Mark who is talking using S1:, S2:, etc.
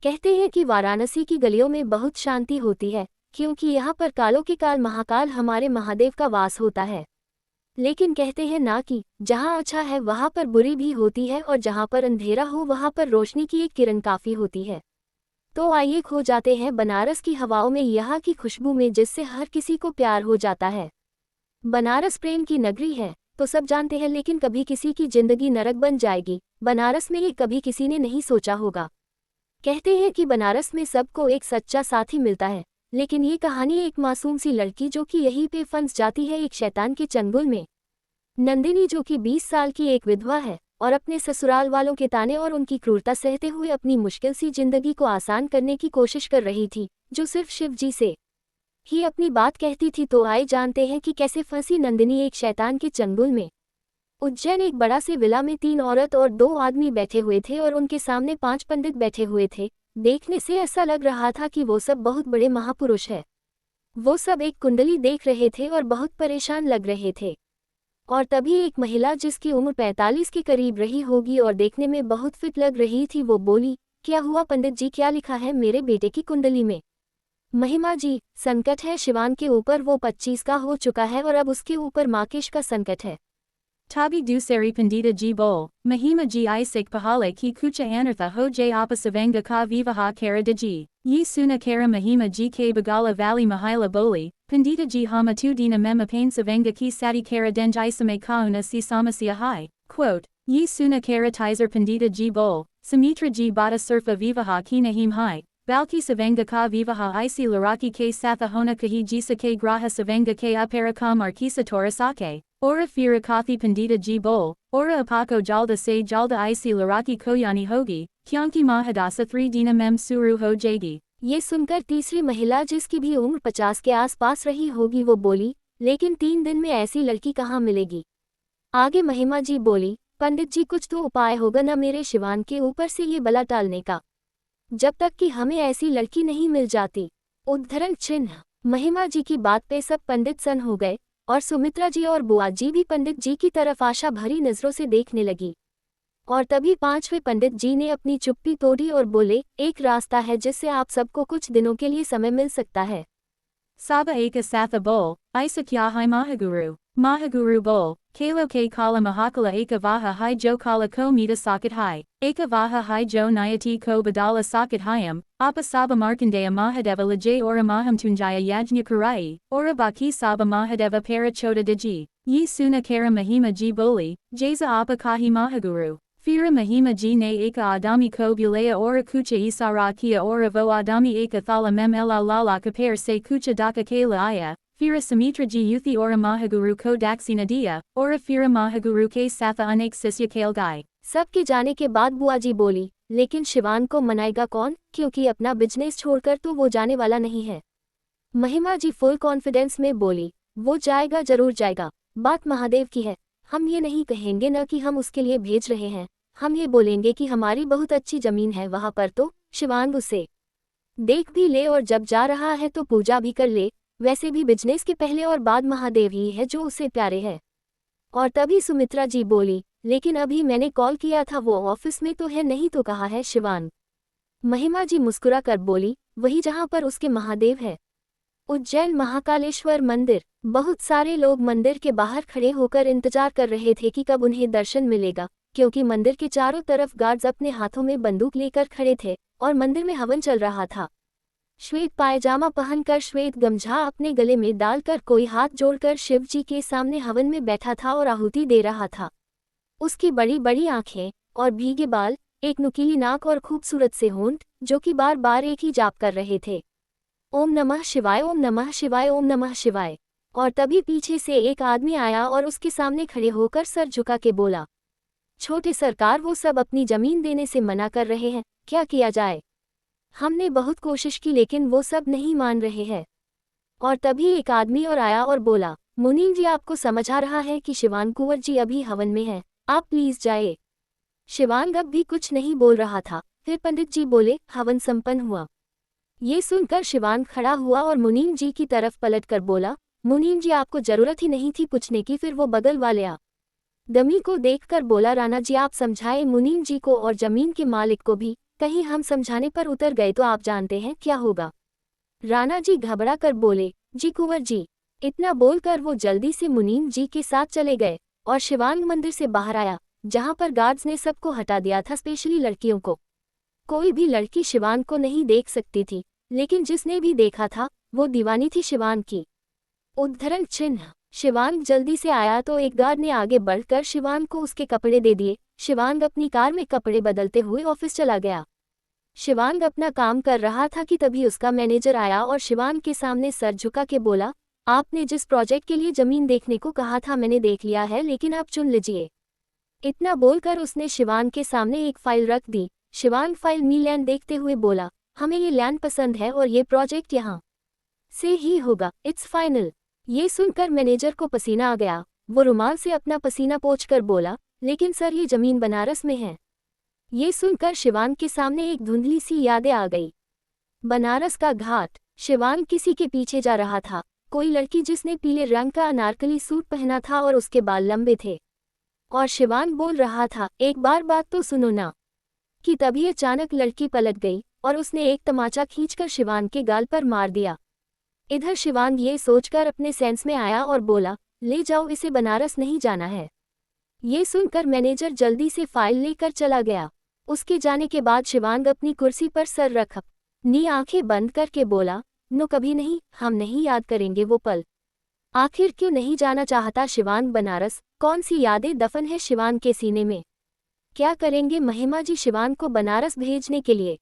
S1: कहते हैं कि वाराणसी की गलियों में बहुत शांति होती है, क्योंकि यहाँ पर कालों के काल महाकाल हमारे महादेव का वास होता है। लेकिन कहते हैं ना कि जहाँ अच्छा है वहाँ पर बुरी भी होती है, और जहाँ पर अंधेरा हो वहाँ पर रोशनी की एक किरण काफ़ी होती है। तो आइए खो जाते हैं बनारस की हवाओं में, यहाँ की खुशबू में, जिससे हर किसी को प्यार हो जाता है। बनारस प्रेम की नगरी है तो सब जानते हैं, लेकिन कभी किसी की जिंदगी नरक बन जाएगी बनारस में, ये कभी किसी ने नहीं सोचा होगा। कहते हैं कि बनारस में सबको एक सच्चा साथी मिलता है, लेकिन ये कहानी एक मासूम सी लड़की जो कि यहीं पे फंस जाती है एक शैतान के चंगुल में। नंदिनी जो कि 20 साल की एक विधवा है और अपने ससुराल वालों के ताने और उनकी क्रूरता सहते हुए अपनी मुश्किल सी जिंदगी को आसान करने की कोशिश कर रही थी, जो सिर्फ शिव जी से ही अपनी बात कहती थी। तो आइए जानते हैं कि कैसे फंसी नंदिनी एक शैतान के चंगुल में। उज्जैन एक बड़ा से विला में 3 औरत और 2 आदमी बैठे हुए थे और उनके सामने 5 पंडित बैठे हुए थे। देखने से ऐसा लग रहा था कि वो सब बहुत बड़े महापुरुष हैं। वो सब एक कुंडली देख रहे थे और बहुत परेशान लग रहे थे। और तभी एक महिला जिसकी उम्र 45 के करीब रही होगी और देखने में बहुत फिट लग रही थी, वो बोली, क्या हुआ पंडित जी, क्या लिखा है मेरे बेटे की कुंडली में? महिमा जी, संकट है शिवान के ऊपर, वो 25 का हो चुका है और अब उसके ऊपर माकेश का संकट है।
S2: Tabi Dusari Pandita G Bol, Mahima G Isaac Pahala Ki Kucha Anartha Ho J Apasavanga Ka Vivaha Kara Ji, Yi Suna Kara Mahima G K Bagala Valley Mahila Boli, Pandita G Hama Tudina Mema Pain Savanga Ki Sati Kara Denj Isame Kauna Si Samasya Hai, quote, Yi Suna Kara Tizer Pandita G Bol, Samitra G Bada Surfa Vivaha Ki Nahim Hai. Balki Savanga Ka Vivaha Isi Laraki K Satha Hona Kahi Jisa K Graha Savanga K Aparakam Arkisa Torasake, Ora Fira Kathi Pandita G Bol, Ora Apako Jalda Se Jalda Isi Laraki Koyani Hogi, Kyanki Mahadasa 3 Dina Mem Suru Ho Jagi।
S1: ये सुनकर तीसरी महिला, जिसकी भी उम्र 50 के आसपास रही होगी, वो बोली, लेकिन 3 दिन में ऐसी लड़की कहाँ मिलेगी? आगे महिमा जी बोली, पंडित जी कुछ तो उपाय होगा ना मेरे शिवान के ऊपर से ये बला टालने का, जब तक कि हमें ऐसी लड़की नहीं मिल जाती। उद्धरण चिन्ह। महिमा जी की बात पे सब पंडित सन हो गए और सुमित्रा जी और बुआ जी भी पंडित जी की तरफ आशा भरी नजरों से देखने लगी। और तभी 5वें पंडित जी ने अपनी चुप्पी तोड़ी और बोले, एक रास्ता है जिससे आप सबको कुछ दिनों के लिए समय मिल सकता है।
S2: Saba Eka Satha Bol, Isaac Yahai Mahaguru, Mahaguru Bol, Kalo K Kala Mahakala Eka Vaha Hai Jo Kala Ko Mita Socket Hai, Eka Vaha Hai Jo Nyati Ko Badala Socket Hayam, Apa Saba Markandaya Mahadeva Lajay Ora Maham Tunjaya Yajna Kurai, Ora Baki Saba Mahadeva Para Chota Diji, Yi Suna Kara Mahima Ji Boli, Jaza Apa Kahi Mahaguru. Fira Mahima Ji Ne Eka Adami Ko Bulaya Ora Kucha Isara Kia Ora Vo Adami Eka Thala Mem Ela Lala Kapare Se Kucha Daka Kala Aya, Fira Samitra Ji Yuthi Ora Mahaguru Ko Daksina Dia, Ora Fira Mahaguru Ke Satha Anek Sisya Kale Gai।
S1: सबके जाने के बाद बुआ जी बोली, लेकिन शिवान को मनाएगा कौन, क्योंकि अपना बिजनेस छोड़कर तो वो जाने वाला नहीं है। महिमा जी फुल कॉन्फिडेंस में बोली, वो जाएगा, जरूर जाएगा, बात महादेव की है। हम ये नहीं कहेंगे न कि हम उसके लिए भेज रहे हैं, हम ये बोलेंगे कि हमारी बहुत अच्छी जमीन है वहाँ पर, तो शिवांग उसे देख भी ले और जब जा रहा है तो पूजा भी कर ले। वैसे भी बिजनेस के पहले और बाद महादेव ही है जो उसे प्यारे है। और तभी सुमित्रा जी बोली, लेकिन अभी मैंने कॉल किया था, वो ऑफिस में तो है नहीं, तो कहाँ है शिवांग? महिमा जी मुस्कुरा कर बोली, वही जहाँ पर उसके महादेव है, उज्जैन महाकालेश्वर मंदिर। बहुत सारे लोग मंदिर के बाहर खड़े होकर इंतजार कर रहे थे कि कब उन्हें दर्शन मिलेगा, क्योंकि मंदिर के चारों तरफ गार्ड्स अपने हाथों में बंदूक लेकर खड़े थे और मंदिर में हवन चल रहा था। श्वेत पायजामा पहनकर, श्वेत गमछा अपने गले में डालकर, कोई हाथ जोड़कर शिव जी के सामने हवन में बैठा था और आहुति दे रहा था। उसकी बड़ी बड़ी आंखें और भीगे बाल, एक नुकीली नाक और खूबसूरत से होंठ, जो कि बार बार एक ही जाप कर रहे थे, ओम नमः शिवाय, ओम नमः शिवाय, ओम नमः शिवाय। और तभी पीछे से एक आदमी आया और उसके सामने खड़े होकर सर झुका के बोला, छोटे सरकार, वो सब अपनी जमीन देने से मना कर रहे हैं, क्या किया जाए? हमने बहुत कोशिश की लेकिन वो सब नहीं मान रहे हैं। और तभी एक आदमी और आया और बोला, मुनीम जी आपको समझ आ रहा है कि शिवान कुंवर जी अभी हवन में हैं, आप प्लीज जाए। शिवान अब भी कुछ नहीं बोल रहा था। फिर पंडित जी बोले, हवन संपन्न हुआ। ये सुनकर शिवान खड़ा हुआ और मुनीम जी की तरफ पलटकर बोला, मुनीम जी आपको जरूरत ही नहीं थी पूछने की। फिर वो बगल वाले दमी को देखकर बोला, राणा जी आप समझाए मुनीम जी को और जमीन के मालिक को भी, कहीं हम समझाने पर उतर गए तो आप जानते हैं क्या होगा। राणा जी घबरा कर बोले, जी कुंवर जी। इतना बोलकर वो जल्दी से मुनीम जी के साथ चले गए और शिवांग मंदिर से बाहर आया, जहां पर गार्ड्स ने सबको हटा दिया था, स्पेशली लड़कियों को। कोई भी लड़की शिवांग को नहीं देख सकती थी, लेकिन जिसने भी देखा था वो दीवानी थी शिवांग की। उद्धरण चिन्ह। शिवांग जल्दी से आया तो एक गार्ड ने आगे बढ़कर शिवांग को उसके कपड़े दे दिए। शिवांग अपनी कार में कपड़े बदलते हुए ऑफिस चला गया। शिवांग अपना काम कर रहा था कि तभी उसका मैनेजर आया और शिवांग के सामने सर झुका के बोला, आपने जिस प्रोजेक्ट के लिए जमीन देखने को कहा था मैंने देख लिया है, लेकिन आप चुन लीजिए। इतना बोलकर उसने शिवांग के सामने एक फाइल रख दी। शिवांग फाइल में लैंड देखते हुए बोला, हमें ये लैंड पसंद है और ये प्रोजेक्ट यहाँ से ही होगा, इट्स फाइनल। ये सुनकर मैनेजर को पसीना आ गया। वो रुमाल से अपना पसीना पोंछकर बोला, लेकिन सर ये जमीन बनारस में है। ये सुनकर शिवांग के सामने एक धुंधली सी यादें आ गई। बनारस का घाट। शिवांग किसी के पीछे जा रहा था। कोई लड़की जिसने पीले रंग का अनारकली सूट पहना था और उसके बाल लंबे थे। और शिवांग बोल रहा था, एक बार बात तो सुनो ना। कि तभी अचानक लड़की पलट गई और उसने एक तमाचा खींचकर शिवांग के गाल पर मार दिया। इधर शिवांग ये सोचकर अपने सेंस में आया और बोला, ले जाओ, इसे बनारस नहीं जाना है। ये सुनकर मैनेजर जल्दी से फाइल लेकर चला गया। उसके जाने के बाद शिवांग अपनी कुर्सी पर सर रख अपनी आंखें बंद करके बोला, नो कभी नहीं, हम नहीं याद करेंगे वो पल। आखिर क्यों नहीं जाना चाहता शिवांग बनारस? कौन सी यादें दफन है शिवांग के सीने में? क्या करेंगे महिमा जी शिवांग को बनारस भेजने के लिए?